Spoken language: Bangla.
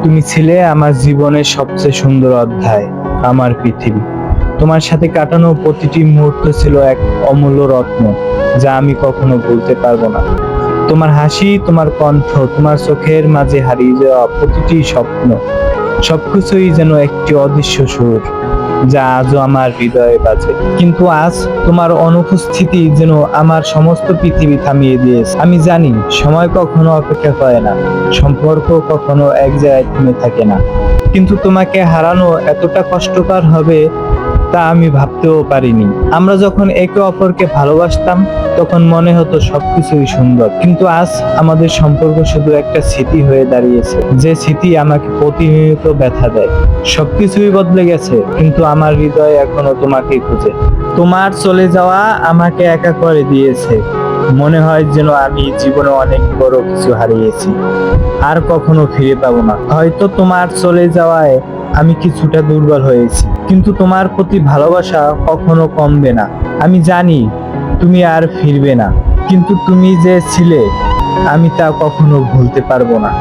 তুমি ছিলে আমার জীবনের সবচেয়ে সুন্দর অধ্যায়, আমার পৃথিবী। তোমার সাথে কাটানো প্রতিটি মুহূর্ত ছিল এক অমূল্য রত্ন, যা আমি কখনো ভুলতে পারবো না। তোমার হাসি, তোমার কণ্ঠ, তোমার চোখের মাঝে হারিয়ে যাওয়া প্রতিটি স্বপ্ন, সবকিছুই যেন একটি অদৃশ্য সুর, যা আজও আমার হৃদয়ে বাজে। কিন্তু আজ তোমার অনুপস্থিতি যেন আমার সমস্ত পৃথিবী থামিয়ে দিয়েছে। আমি জানি সময় কখনো অপেক্ষা করে না, সম্পর্ক কখনো এক জায়গায় থেমে থাকে না, কিন্তু তোমাকে হারানো এতটা কষ্টকর হবে তা আমি ভাবতেও পারিনি। আমরা যখন একে অপরকে ভালোবাসতাম তখন মনে হতো সবকিছুই সুন্দর, কিন্তু আজ আমাদের সম্পর্ক শুধু একটা স্মৃতি হয়ে দাঁড়িয়েছে, যে স্মৃতি আমাকে প্রতিনিয়ত ব্যথা দেয়। সবকিছুই বদলে গেছে, কিন্তু আমার হৃদয় এখনো তোমাকেই খুঁজে। তোমার চলে যাওয়া আমাকে একা করে দিয়েছে। মনে হয় যেন আমি জীবনে অনেক বড় কিছু হারিয়েছি, আর কখনো ফিরে পাবো না। হয়তো তোমার চলে যাওয়ায় আমি কিছুটা দুর্বল হয়েছি, কিন্তু তোমার প্রতি ভালোবাসা কখনো কমবে না। আমি জানি তুমি আর ফিরবে না, কিন্তু তুমি যে ছিলে আমি তা কখনো ভুলতে পারবো না।